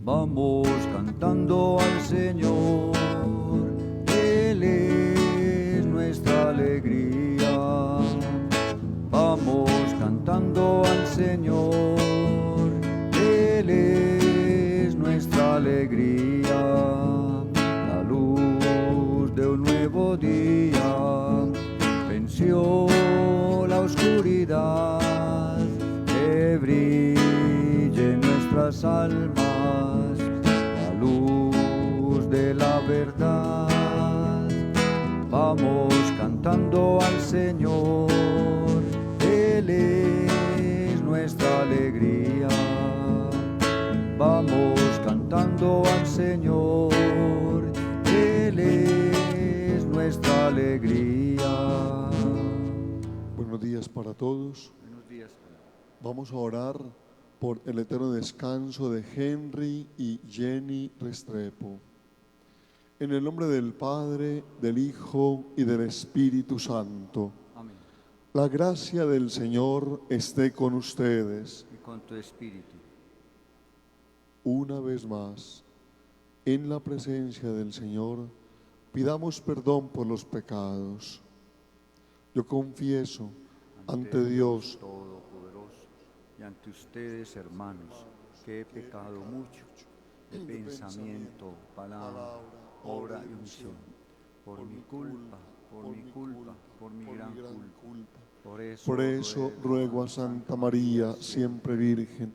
Vamos cantando al Señor, Él es nuestra alegría. Vamos cantando al Señor, Él es nuestra alegría. La luz de un nuevo día venció la oscuridad, que brille en nuestras almas la luz de la verdad. Vamos cantando al Señor, Él es nuestra alegría. Vamos cantando al Señor, Él es nuestra alegría. Buenos días para todos. Buenos días. Vamos a orar por el eterno descanso de Henry y Jenny Restrepo. En el nombre del Padre, del Hijo y del Espíritu Santo. Amén. La gracia del Señor esté con ustedes. Y con tu espíritu. Una vez más, en la presencia del Señor, pidamos perdón por los pecados. Yo confieso ante Dios Todopoderoso y ante ustedes, hermanos, que he pecado mucho de pensamiento, palabra, obra y omisión, por mi culpa, por mi gran culpa. Por eso ruego a Santa María, siempre Virgen,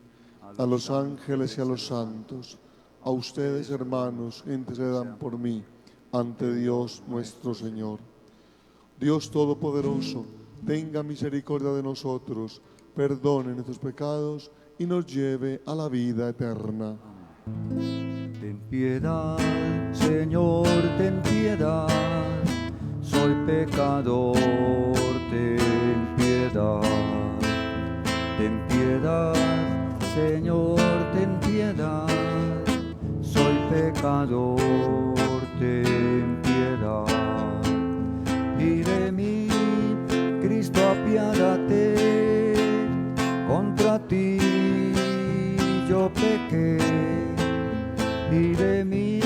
a los ángeles y a los santos, a ustedes, hermanos, intercedan por mí ante Dios nuestro Señor. Dios Todopoderoso, tenga misericordia de nosotros, perdone nuestros pecados y nos lleve a la vida eterna. Ten piedad, Señor, ten piedad, soy pecador, ten piedad. Ten piedad, Señor, ten piedad, soy pecador, ten piedad. Y de mí, Cristo, apiádate, contra ti yo pequé. Y de mí,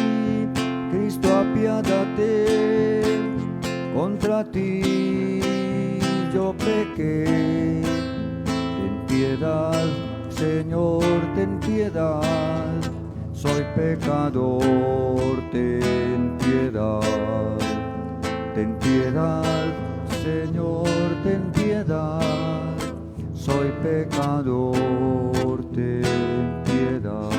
Cristo, apiádate, contra ti yo pequé. Ten piedad, Señor, ten piedad, soy pecador, ten piedad. Ten piedad, Señor, ten piedad, soy pecador, ten piedad.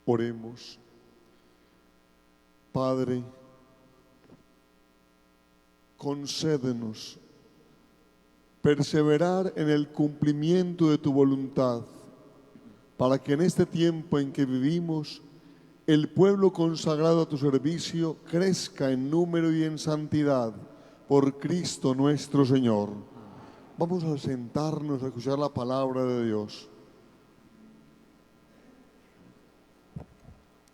Oremos. Padre, concédenos perseverar en el cumplimiento de tu voluntad, para que en este tiempo en que vivimos, el pueblo consagrado a tu servicio crezca en número y en santidad, por Cristo nuestro Señor. Vamos a sentarnos a escuchar la palabra de Dios.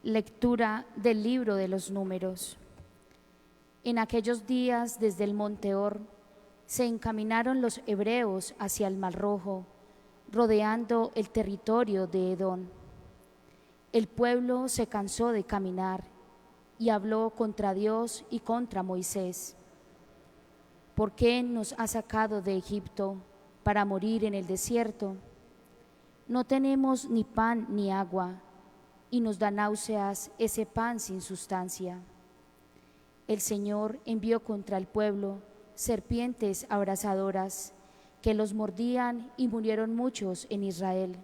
Lectura del libro de los Números. En aquellos días, desde el monte Hor, se encaminaron los hebreos hacia el Mar Rojo, rodeando el territorio de Edom. El pueblo se cansó de caminar y habló contra Dios y contra Moisés. ¿Por qué nos has sacado de Egipto para morir en el desierto? No tenemos ni pan ni agua, y nos da náuseas ese pan sin sustancia. El Señor envió contra el pueblo serpientes abrasadoras que los mordían y murieron muchos en Israel.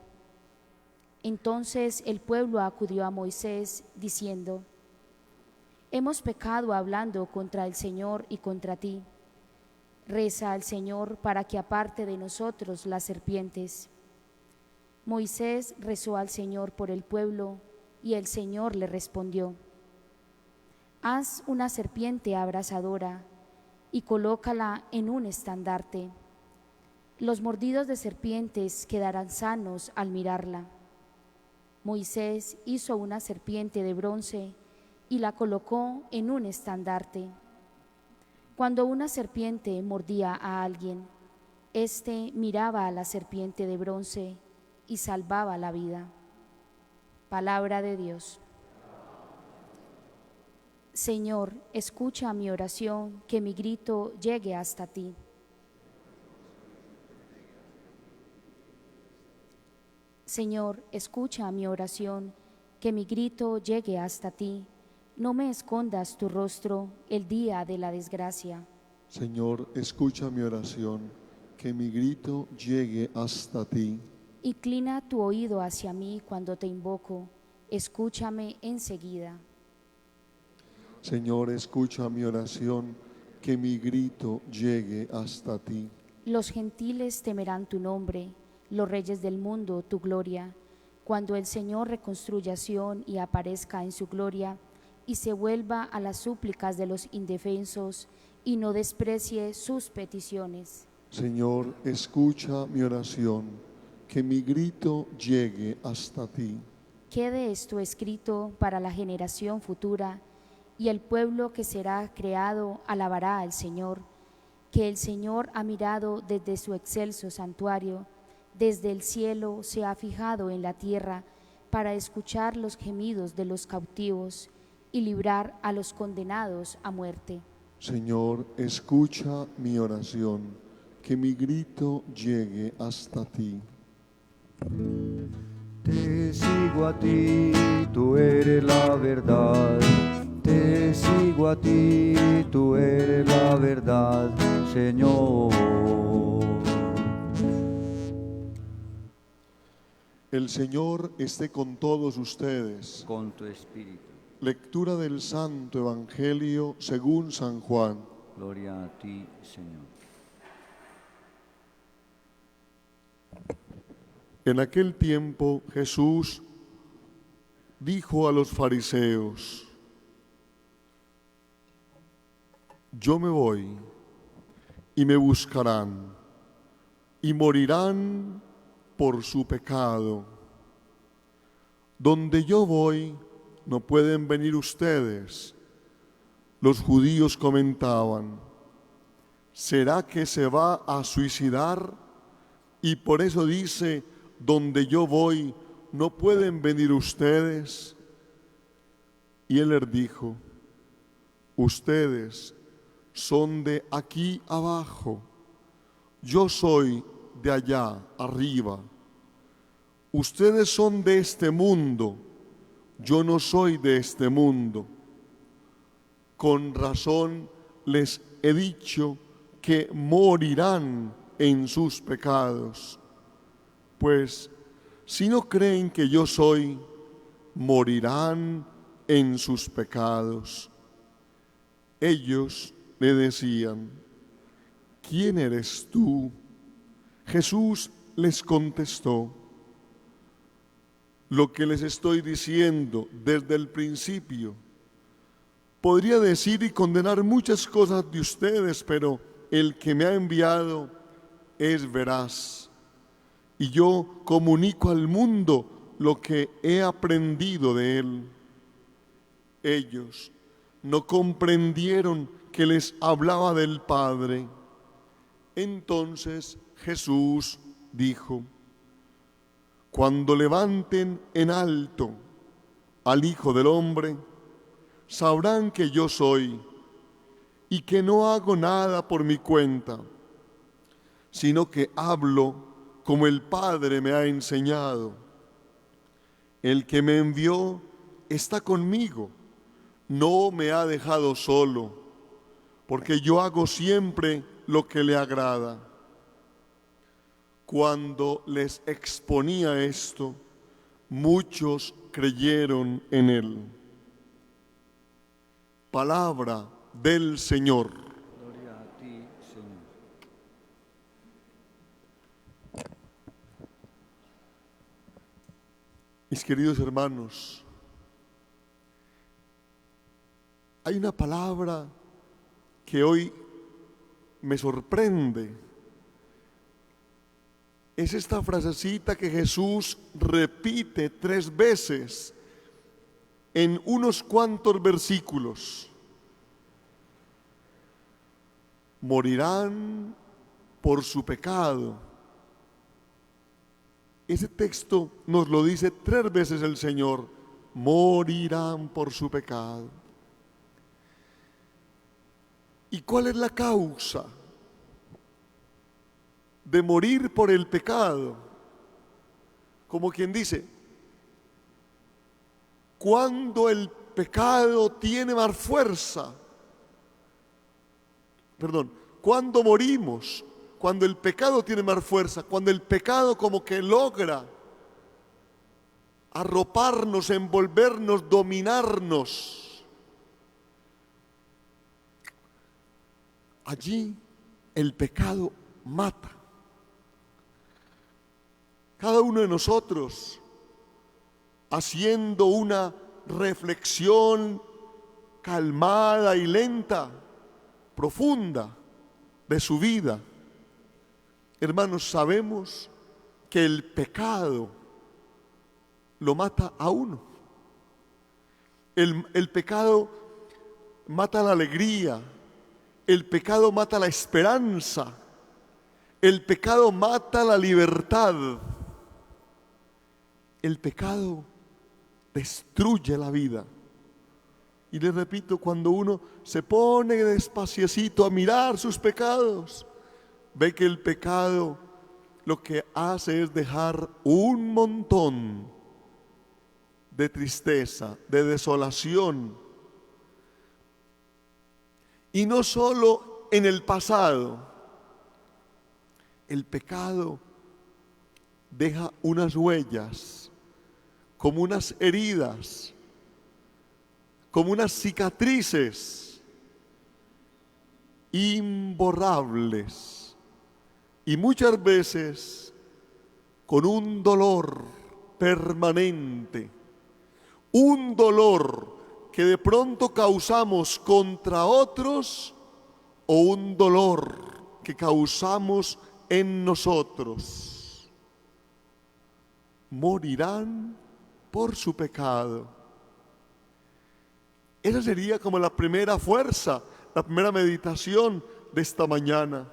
Entonces el pueblo acudió a Moisés diciendo: hemos pecado hablando contra el Señor y contra ti. Reza al Señor para que aparte de nosotros las serpientes. Moisés rezó al Señor por el pueblo y el Señor le respondió: haz una serpiente abrasadora y colócala en un estandarte. Los mordidos de serpientes quedarán sanos al mirarla. Moisés hizo una serpiente de bronce y la colocó en un estandarte. Cuando una serpiente mordía a alguien, éste miraba a la serpiente de bronce y salvaba la vida. Palabra de Dios. Señor, escucha mi oración, que mi grito llegue hasta ti. Señor, escucha mi oración, que mi grito llegue hasta ti. No me escondas tu rostro el día de la desgracia. Señor, escucha mi oración, que mi grito llegue hasta ti. Inclina tu oído hacia mí cuando te invoco, escúchame enseguida. Señor, escucha mi oración, que mi grito llegue hasta ti. Los gentiles temerán tu nombre, los reyes del mundo tu gloria, cuando el Señor reconstruya Sión y aparezca en su gloria, y se vuelva a las súplicas de los indefensos, y no desprecie sus peticiones. Señor, escucha mi oración, que mi grito llegue hasta ti. Quede esto escrito para la generación futura, y el pueblo que será creado alabará al Señor, que el Señor ha mirado desde su excelso santuario, desde el cielo se ha fijado en la tierra para escuchar los gemidos de los cautivos y librar a los condenados a muerte. Señor, escucha mi oración, que mi grito llegue hasta ti. Te sigo a ti, tú eres la verdad. Te sigo a ti, tú eres la verdad, Señor. El Señor esté con todos ustedes. Con tu espíritu. Lectura del Santo Evangelio según San Juan. Gloria a ti, Señor. En aquel tiempo Jesús dijo a los fariseos: yo me voy y me buscarán y morirán por su pecado. Donde yo voy no pueden venir ustedes. Los judíos comentaban: ¿será que se va a suicidar? Y por eso dice: donde yo voy no pueden venir ustedes. Y él les dijo: ustedes son de aquí abajo, yo soy de allá arriba. Ustedes son de este mundo, yo no soy de este mundo. Con razón les he dicho que morirán en sus pecados. Pues si no creen que yo soy, morirán en sus pecados. Ellos le decían: ¿quién eres tú? Jesús les contestó: lo que les estoy diciendo desde el principio. Podría decir y condenar muchas cosas de ustedes, pero el que me ha enviado es veraz. Y yo comunico al mundo lo que he aprendido de él. Ellos no comprendieron que les hablaba del Padre. Entonces Jesús dijo: cuando levanten en alto al Hijo del Hombre, sabrán que yo soy y que no hago nada por mi cuenta, sino que hablo como el Padre me ha enseñado. El que me envió está conmigo, no me ha dejado solo, porque yo hago siempre lo que le agrada. Cuando les exponía esto, muchos creyeron en él. Palabra del Señor. Gloria a ti, Señor. Mis queridos hermanos, hay una palabra que hoy me sorprende. Es esta frasecita que Jesús repite 3 veces en unos cuantos versículos. Morirán por su pecado. Ese texto nos lo dice 3 veces el Señor: morirán por su pecado. ¿Y cuál es la causa de morir por el pecado? Como quien dice, cuando el pecado tiene más fuerza, cuando morimos, cuando el pecado tiene más fuerza, cuando el pecado como que logra arroparnos, envolvernos, dominarnos, allí el pecado mata. Cada uno de nosotros, haciendo una reflexión calmada y lenta, profunda de su vida, hermanos, sabemos que el pecado lo mata a uno. El pecado mata la alegría, el pecado mata la esperanza, el pecado mata la libertad. El pecado destruye la vida. Y les repito, cuando uno se pone despaciecito a mirar sus pecados, ve que el pecado lo que hace es dejar un montón de tristeza, de desolación. Y no solo en el pasado, el pecado deja unas huellas, como unas heridas, como unas cicatrices imborrables, y muchas veces con un dolor permanente, un dolor que de pronto causamos contra otros o un dolor que causamos en nosotros. Morirán por su pecado. Esa sería como la primera fuerza, la primera meditación de esta mañana.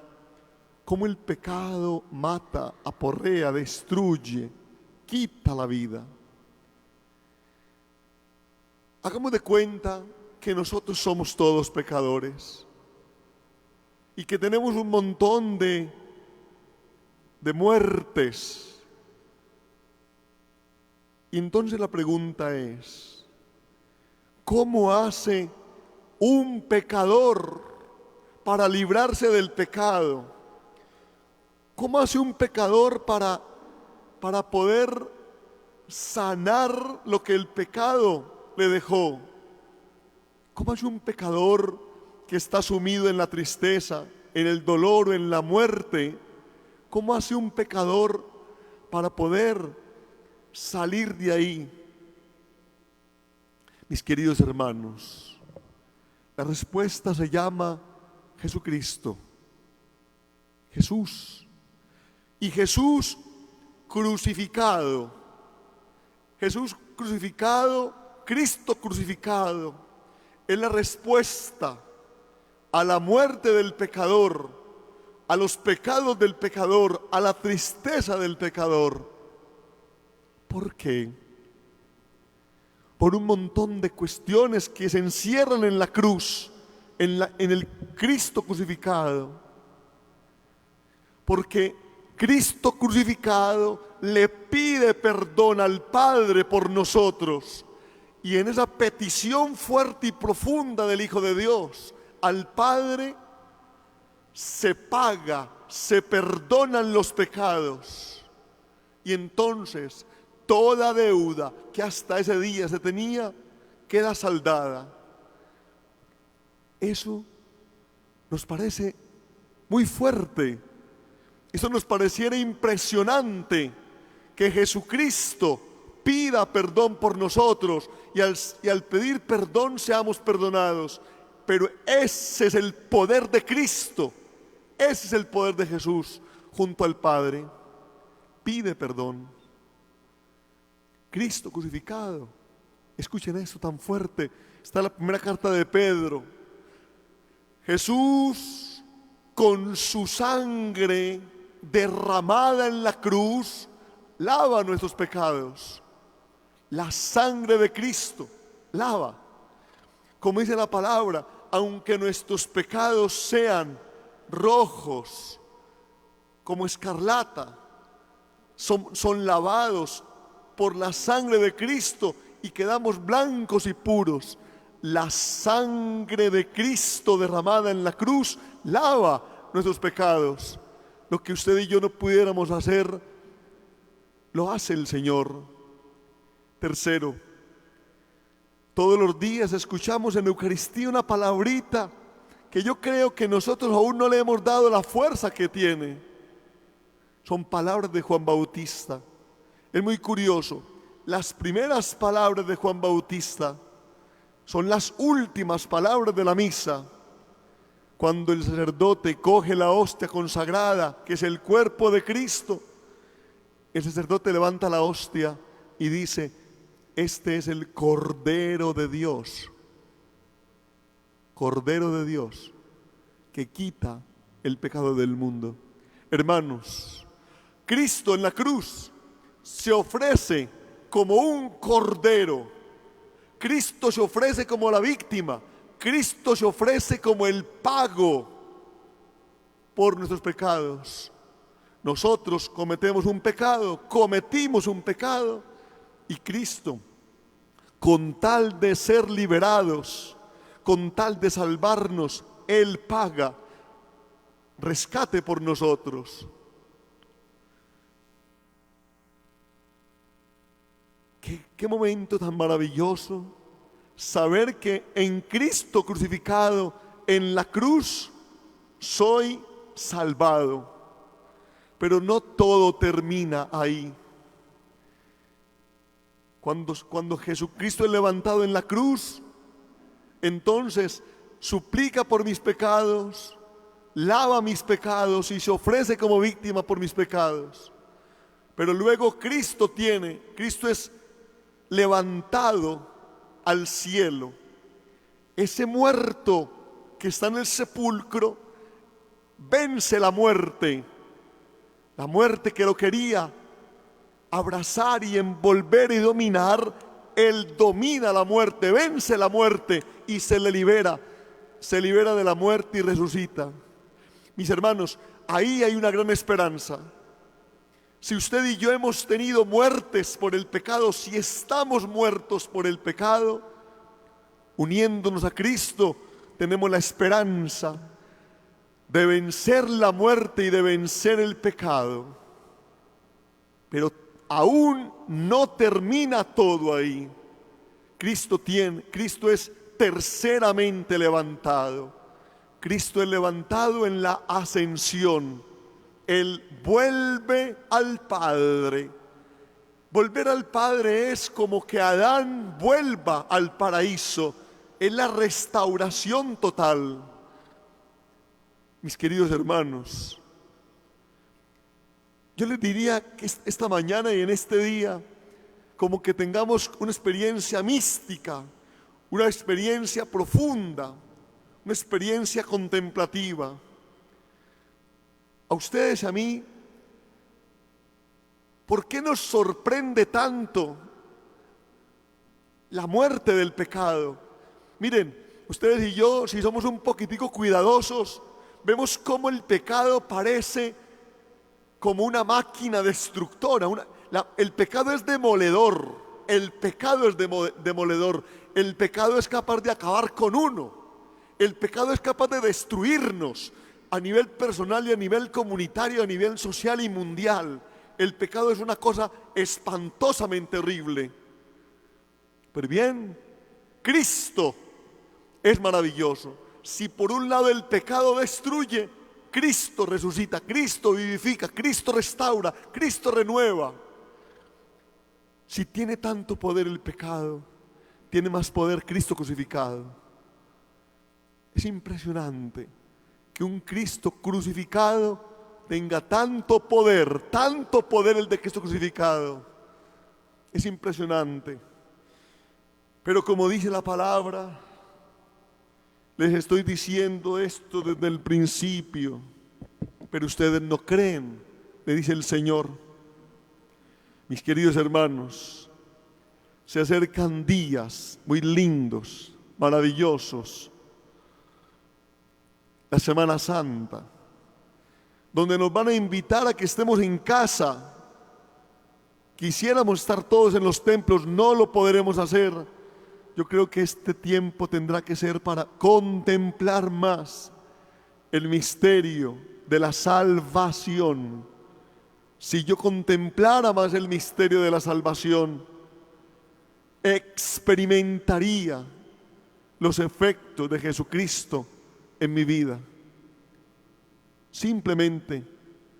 Cómo el pecado mata, aporrea, destruye, quita la vida. Hagamos de cuenta que nosotros somos todos pecadores y que tenemos un montón de muertes. Y entonces la pregunta es, ¿cómo hace un pecador para librarse del pecado? ¿Cómo hace un pecador para poder sanar lo que el pecado le dejó? ¿Cómo hace un pecador que está sumido en la tristeza, en el dolor o en la muerte? ¿Cómo hace un pecador para poder salir de ahí? Mis queridos hermanos, la respuesta se llama Jesucristo. Jesús. Y Jesús crucificado. Jesús crucificado, Cristo crucificado, es la respuesta a la muerte del pecador, a los pecados del pecador, a la tristeza del pecador. ¿Por qué? Por un montón de cuestiones que se encierran en la cruz, en el Cristo crucificado. Porque Cristo crucificado le pide perdón al Padre por nosotros. Y en esa petición fuerte y profunda del Hijo de Dios al Padre se paga, se perdonan los pecados. Y entonces toda deuda que hasta ese día se tenía queda saldada. Eso nos parece muy fuerte. Eso nos pareciera impresionante, que Jesucristo pida perdón por nosotros y al pedir perdón seamos perdonados. Pero ese es el poder de Cristo, ese es el poder de Jesús junto al Padre. Pide perdón. Cristo crucificado. Escuchen esto tan fuerte. Está en la primera carta de Pedro. Jesús, con su sangre derramada en la cruz, lava nuestros pecados. La sangre de Cristo lava. Como dice la palabra, aunque nuestros pecados sean rojos como escarlata, son lavados por la sangre de Cristo y quedamos blancos y puros. La sangre de Cristo derramada en la cruz lava nuestros pecados. Lo que usted y yo no pudiéramos hacer, lo hace el Señor. Tercero, todos los días escuchamos en Eucaristía una palabrita que yo creo que nosotros aún no le hemos dado la fuerza que tiene. Son palabras de Juan Bautista. Es muy curioso, las primeras palabras de Juan Bautista son las últimas palabras de la misa. Cuando el sacerdote coge la hostia consagrada, que es el cuerpo de Cristo, el sacerdote levanta la hostia y dice: este es el Cordero de Dios, Cordero de Dios, que quita el pecado del mundo. Hermanos, Cristo en la cruz se ofrece como un cordero. Cristo se ofrece como la víctima. Cristo se ofrece como el pago por nuestros pecados. Nosotros cometimos un pecado, y Cristo, con tal de ser liberados, con tal de salvarnos, Él paga rescate por nosotros. Qué momento tan maravilloso saber que en Cristo crucificado, en la cruz, soy salvado. Pero no todo termina ahí. Cuando Jesucristo es levantado en la cruz, entonces suplica por mis pecados, lava mis pecados y se ofrece como víctima por mis pecados. Pero luego Cristo es levantado al cielo. Ese muerto que está en el sepulcro vence la muerte que lo quería abrazar y envolver y dominar. Él domina la muerte, vence la muerte y se libera de la muerte y resucita. Mis hermanos, ahí hay una gran esperanza. Si usted y yo hemos tenido muertes por el pecado, si estamos muertos por el pecado, uniéndonos a Cristo, tenemos la esperanza de vencer la muerte y de vencer el pecado. Pero aún no termina todo ahí. Cristo es terceramente levantado. Cristo es levantado en la ascensión. Él vuelve al Padre. Volver al Padre es como que Adán vuelva al paraíso. Es la restauración total. Mis queridos hermanos, yo les diría que esta mañana y en este día, como que tengamos una experiencia mística, una experiencia profunda, una experiencia contemplativa. A ustedes y a mí, ¿por qué nos sorprende tanto la muerte del pecado? Miren, ustedes y yo, si somos un poquitico cuidadosos, vemos cómo el pecado parece como una máquina destructora. El pecado es demoledor. El pecado es demoledor. El pecado es capaz de acabar con uno. El pecado es capaz de destruirnos a nivel personal y a nivel comunitario, a nivel social y mundial. El pecado es una cosa espantosamente horrible. Pero bien, Cristo es maravilloso. Si por un lado el pecado destruye, Cristo resucita, Cristo vivifica, Cristo restaura, Cristo renueva. Si tiene tanto poder el pecado, tiene más poder Cristo crucificado. Es impresionante que un Cristo crucificado tenga tanto poder el de Cristo crucificado. Es impresionante. Pero como dice la palabra, les estoy diciendo esto desde el principio, pero ustedes no creen, le dice el Señor. Mis queridos hermanos, se acercan días muy lindos, maravillosos. La Semana Santa, donde nos van a invitar a que estemos en casa. Quisiéramos estar todos en los templos, no lo podremos hacer. Yo creo que este tiempo tendrá que ser para contemplar más el misterio de la salvación. Si yo contemplara más el misterio de la salvación, experimentaría los efectos de Jesucristo en mi vida. Simplemente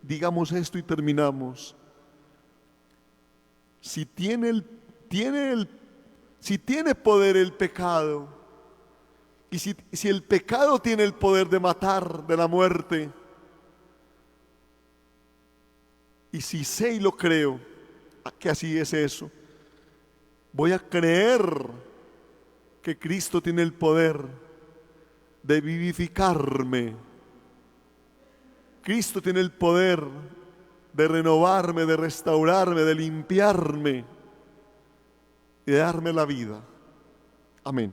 digamos esto y terminamos. Si tiene poder el pecado, y si el pecado tiene el poder de matar, de la muerte, y si sé y lo creo, que así es eso, voy a creer que Cristo tiene el poder de vivificarme. Cristo tiene el poder de renovarme, de restaurarme, de limpiarme y de darme la vida. Amén.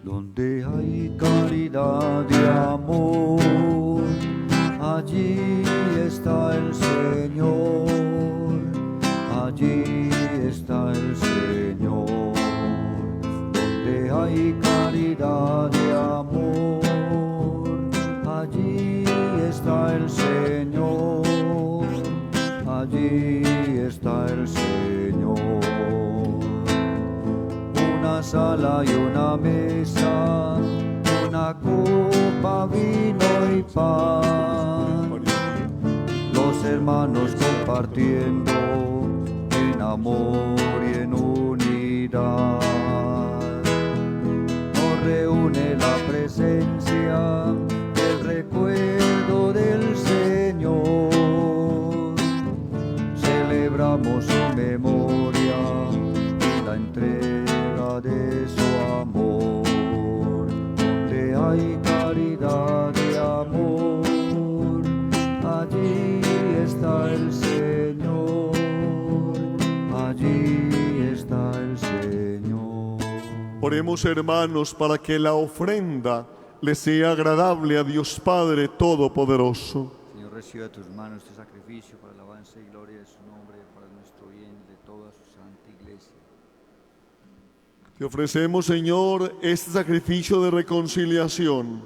Donde hay caridad y amor, allí está el Señor, allí está el Señor. Donde hay caridad y amor, allí está el Señor, allí está el Señor. Una sala y una mesa, una copa, vino y pan, los hermanos compartiendo en amor y en unidad. Nos reúne la presencia, el recuerdo del Señor. Celebramos su memoria y la entrega de su amor. Donde hay caridad y amor, allí está el Señor, allí está el Señor. Oremos, hermanos, para que la ofrenda le sea agradable a Dios Padre Todopoderoso. Señor, recibe a tus manos este sacrificio para la alabanza y gloria de su nombre, para nuestro bien y de toda su santa iglesia. Te ofrecemos, Señor, este sacrificio de reconciliación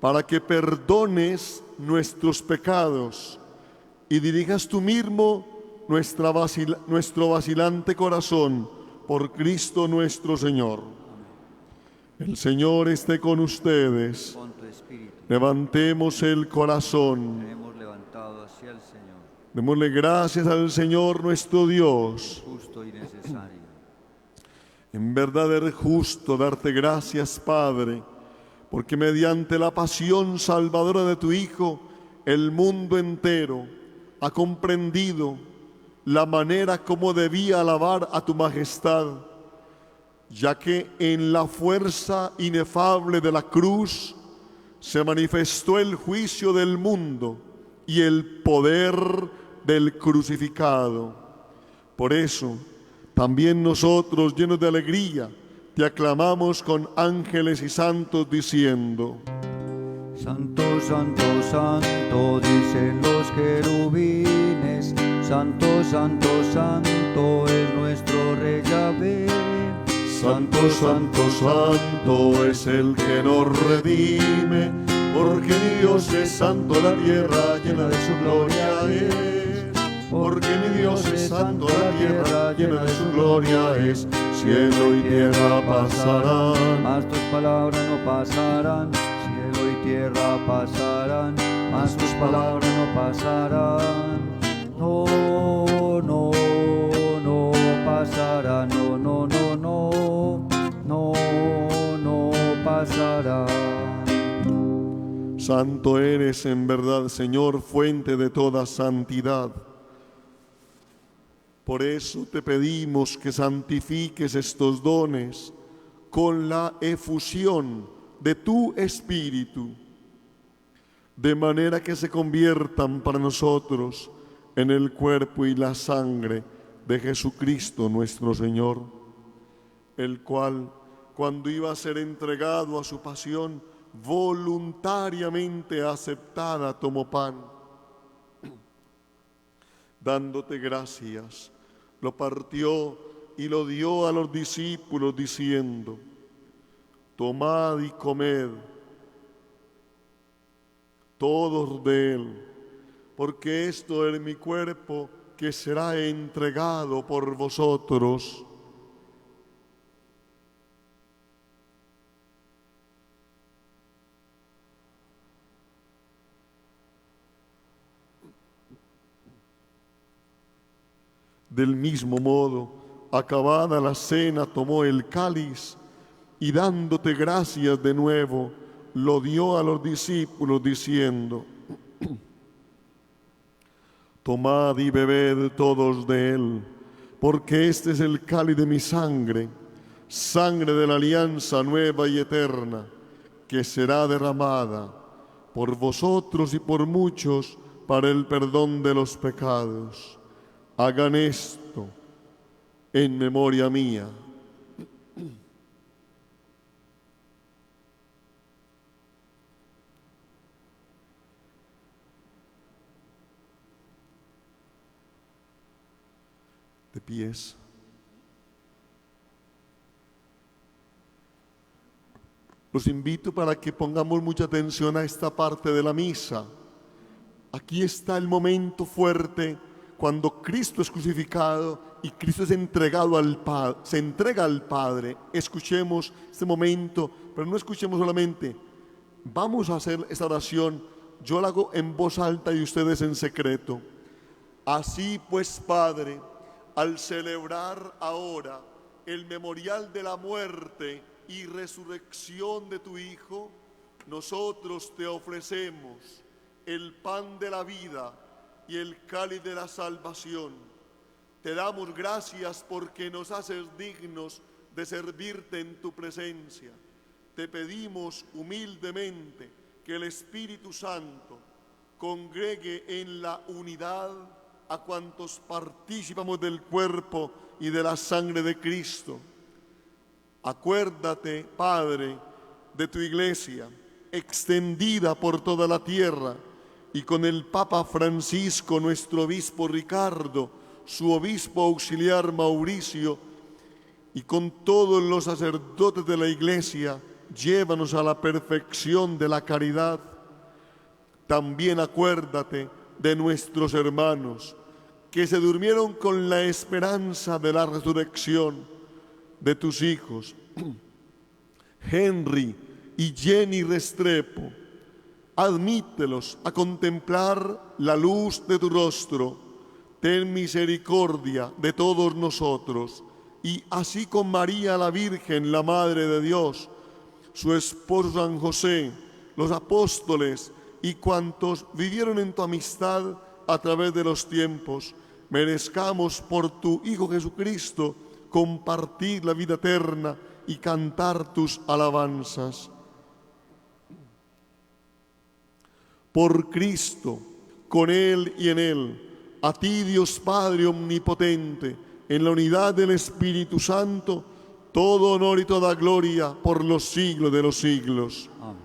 para que perdones nuestros pecados y dirijas tú mismo nuestro vacilante corazón por Cristo nuestro Señor. El Señor esté con ustedes. Con tu espíritu. Levantemos el corazón. Hemos levantado hacia el Señor. Démosle gracias al Señor nuestro Dios. Justo y necesario. En verdad es justo darte gracias, Padre, porque mediante la pasión salvadora de tu Hijo, el mundo entero ha comprendido la manera como debía alabar a tu majestad, ya que en la fuerza inefable de la cruz se manifestó el juicio del mundo y el poder del crucificado. Por eso, también nosotros, llenos de alegría, te aclamamos con ángeles y santos diciendo: Santo, santo, santo, dicen los querubines. Santo, santo, santo es nuestro Rey Yahvé. Santo, santo, santo es el que nos redime, porque mi Dios es santo, la tierra llena de su gloria es. Porque mi Dios es santo, la tierra llena de su gloria es. Cielo y tierra pasarán, Mas tus palabras no pasarán. Cielo y tierra pasarán, mas tus palabras no pasarán. No, no, no pasarán. No, no, no, no, no, no pasarán. Santo eres en verdad, Señor, fuente de toda santidad. Por eso te pedimos que santifiques estos dones con la efusión de tu Espíritu, de manera que se conviertan para nosotros en el cuerpo y la sangre de Jesucristo nuestro Señor, el cual, cuando iba a ser entregado a su pasión, voluntariamente aceptada, tomó pan. Dándote gracias, lo partió y lo dio a los discípulos, diciendo: tomad y comed todos de él, porque esto es mi cuerpo que será entregado por vosotros. Del mismo modo, acabada la cena, tomó el cáliz y dándote gracias de nuevo, lo dio a los discípulos diciendo: tomad y bebed todos de él, porque este es el cáliz de mi sangre, sangre de la alianza nueva y eterna, que será derramada por vosotros y por muchos para el perdón de los pecados. Hagan esto en memoria mía. De pies. Los invito para que pongamos mucha atención a esta parte de la misa. Aquí está el momento fuerte cuando Cristo es crucificado y Cristo es entregado al Padre, se entrega al Padre. Escuchemos este momento, pero no escuchemos solamente. Vamos a hacer esta oración. Yo la hago en voz alta y ustedes en secreto. Así pues, Padre, al celebrar ahora el memorial de la muerte y resurrección de tu Hijo, nosotros te ofrecemos el pan de la vida y el cáliz de la salvación. Te damos gracias porque nos haces dignos de servirte en tu presencia. Te pedimos humildemente que el Espíritu Santo congregue en la unidad a cuantos participamos del cuerpo y de la sangre de Cristo. Acuérdate, Padre, de tu iglesia, extendida por toda la tierra, y con el Papa Francisco, nuestro obispo Ricardo, su obispo auxiliar Mauricio, y con todos los sacerdotes de la iglesia, llévanos a la perfección de la caridad. También acuérdate de nuestros hermanos que se durmieron con la esperanza de la resurrección, de tus hijos, Henry y Jenny Restrepo. Admítelos a contemplar la luz de tu rostro. Ten misericordia de todos nosotros, y así con María la Virgen, la Madre de Dios, su esposo San José, los apóstoles y cuantos vivieron en tu amistad a través de los tiempos, merezcamos por tu Hijo Jesucristo compartir la vida eterna y cantar tus alabanzas. Por Cristo, con Él y en Él, a ti, Dios Padre omnipotente, en la unidad del Espíritu Santo, todo honor y toda gloria por los siglos de los siglos. Amén.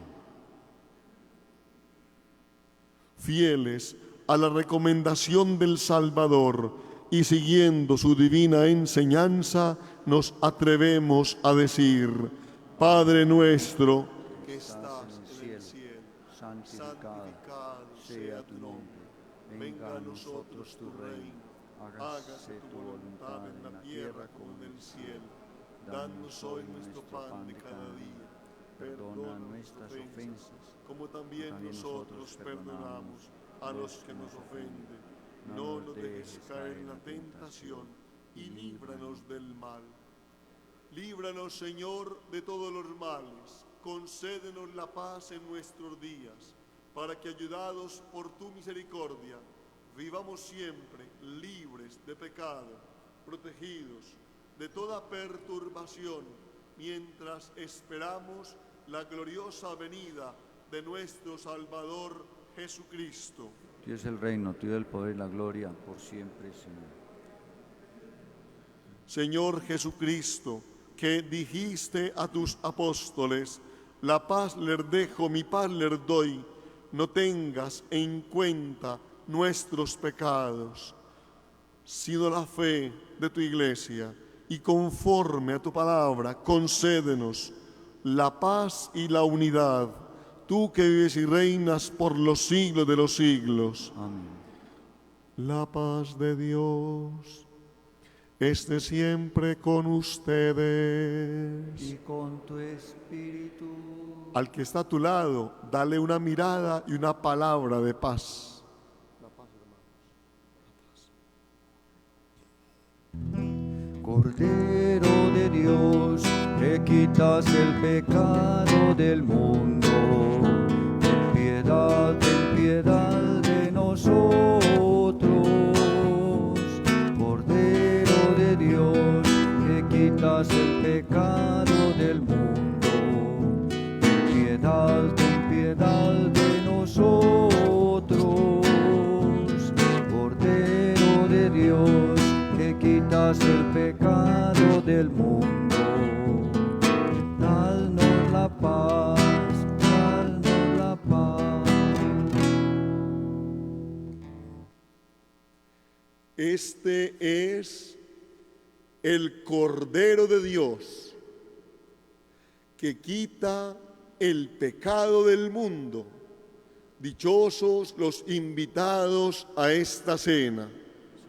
Fieles a la recomendación del Salvador y siguiendo su divina enseñanza, nos atrevemos a decir: Padre nuestro, que estás en el cielo, santificado sea tu nombre. Venga a nosotros tu reino. Hágase tu voluntad en la tierra como en el cielo. Danos hoy nuestro pan de cada día. Perdona nuestras ofensas, como también nosotros perdonamos a los que nos ofenden. No nos dejes caer en la tentación y líbranos del mal. Líbranos, Señor, de todos los males. Concédenos la paz en nuestros días, para que, ayudados por tu misericordia, vivamos siempre libres de pecado, protegidos de toda perturbación, mientras esperamos la gloriosa venida de nuestro Salvador Jesucristo. Tuyo es el reino, tuyo el poder y la gloria, por siempre, Señor. Señor Jesucristo, que dijiste a tus apóstoles, la paz les dejo, mi paz les doy, no tengas en cuenta nuestros pecados, sino la fe de tu iglesia, y conforme a tu palabra, concédenos la paz y la unidad, tú que vives y reinas por los siglos de los siglos. Amén. La paz de Dios esté siempre con ustedes. Y con tu espíritu. Al que está a tu lado, dale una mirada y una palabra de paz. Cordero de Dios, que quitas el pecado del mundo, ten piedad de nosotros. Cordero de Dios, que quitas el pecado del mundo, ten piedad de nosotros. Cordero de Dios, que quitas el pecado del mundo, danos la paz, danos la paz. Este es el Cordero de Dios, que quita el pecado del mundo. Dichosos los invitados a esta cena.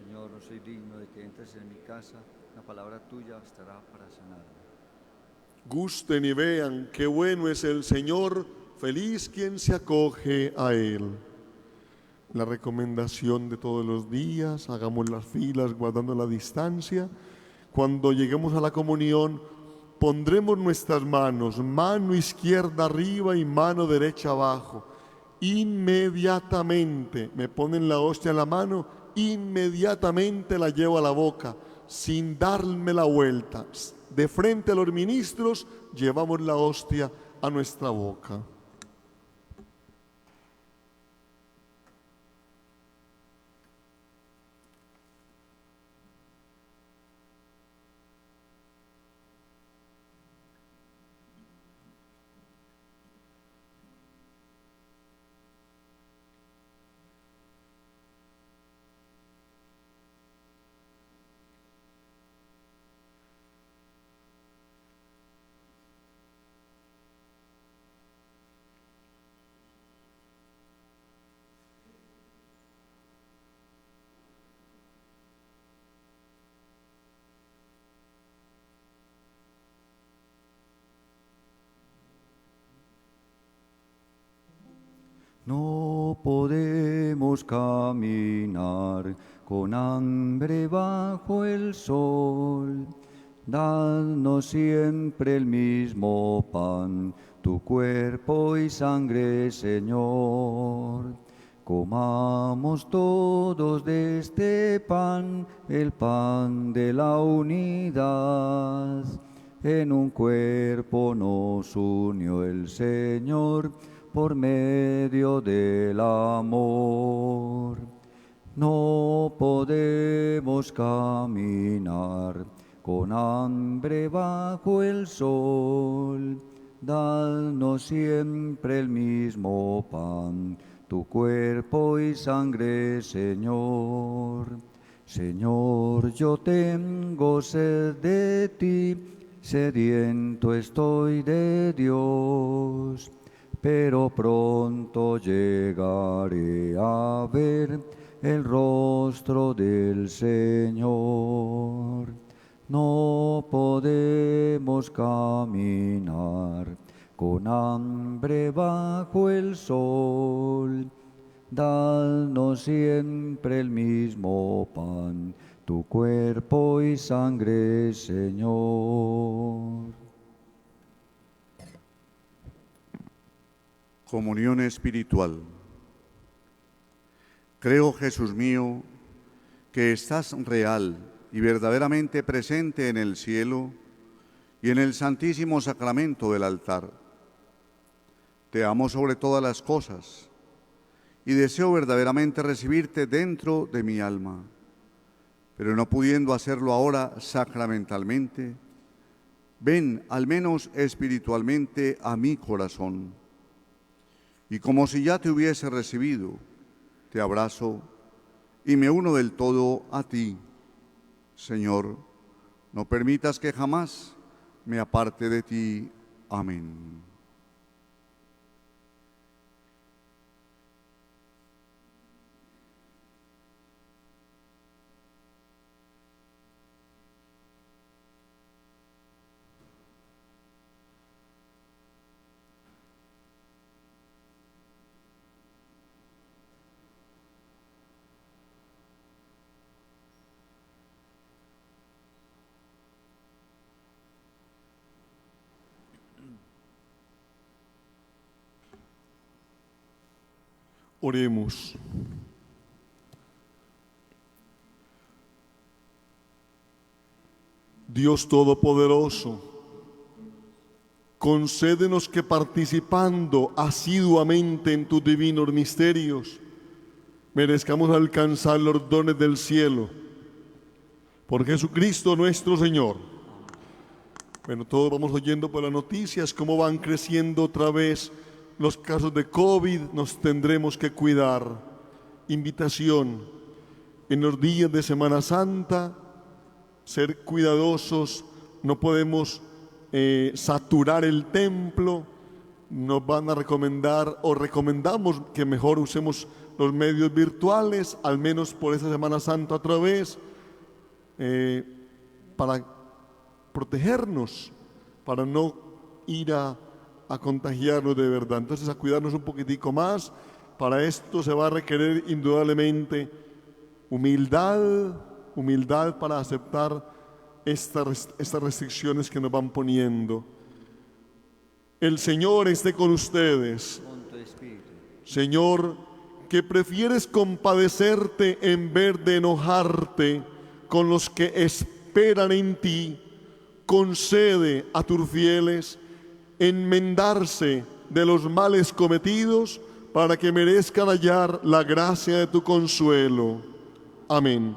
Señor, no soy digno de que entres en mi casa, la palabra tuya bastará para sanarme. Gusten y vean qué bueno es el Señor, feliz quien se acoge a Él. La recomendación de todos los días, hagamos las filas guardando la distancia. Cuando lleguemos a la comunión, pondremos nuestras manos, mano izquierda arriba y mano derecha abajo. Inmediatamente me ponen la hostia en la mano, inmediatamente la llevo a la boca, sin darme la vuelta. De frente a los ministros, llevamos la hostia a nuestra boca. No podemos caminar con hambre bajo el sol. Danos siempre el mismo pan, tu cuerpo y sangre, Señor. Comamos todos de este pan, el pan de la unidad. En un cuerpo nos unió el Señor, por medio del amor. No podemos caminar con hambre bajo el sol. Danos siempre el mismo pan, tu cuerpo y sangre, Señor. Señor, yo tengo sed de ti, sediento estoy de Dios. Pero pronto llegaré a ver el rostro del Señor. No podemos caminar con hambre bajo el sol. Danos siempre el mismo pan, tu cuerpo y sangre, Señor. Comunión espiritual. Creo, Jesús mío, que estás real y verdaderamente presente en el cielo y en el santísimo sacramento del altar. Te amo sobre todas las cosas y deseo verdaderamente recibirte dentro de mi alma, pero no pudiendo hacerlo ahora sacramentalmente, ven al menos espiritualmente a mi corazón. Y como si ya te hubiese recibido, te abrazo y me uno del todo a ti. Señor, no permitas que jamás me aparte de ti. Amén. Oremos. Dios Todopoderoso, concédenos que participando asiduamente en tus divinos misterios, merezcamos alcanzar los dones del cielo. Por Jesucristo nuestro Señor. Bueno, todos vamos oyendo por las noticias cómo van creciendo otra vez los casos de COVID, nos tendremos que cuidar. Invitación, en los días de Semana Santa, ser cuidadosos, no podemos saturar el templo, nos van a recomendar o recomendamos que mejor usemos los medios virtuales, al menos por esa Semana Santa otra vez, para protegernos, para no ir a contagiarnos de verdad. Entonces, a cuidarnos un poquitico más. Para esto se va a requerir indudablemente humildad para aceptar estas restricciones que nos van poniendo. El Señor esté con ustedes. Señor, que prefieres compadecerte en vez de enojarte con los que esperan en ti, concede a tus fieles enmendarse de los males cometidos para que merezcan hallar la gracia de tu consuelo. Amén.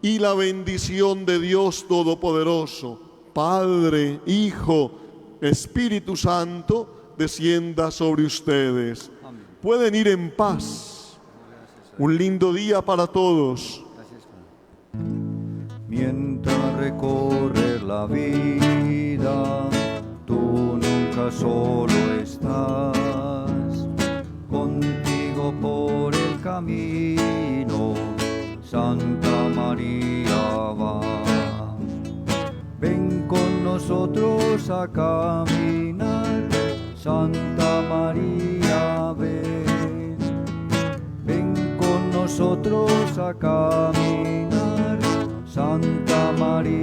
Y la bendición de Dios Todopoderoso, Padre, Hijo, Espíritu Santo, descienda sobre ustedes. Amén. Pueden ir en paz. Un lindo día para todos. Mientras recorrer la vida, tú nunca solo estás, contigo por el camino, Santa María va. Ven con nosotros a caminar, Santa María ven. Ven con nosotros a caminar, Santa María.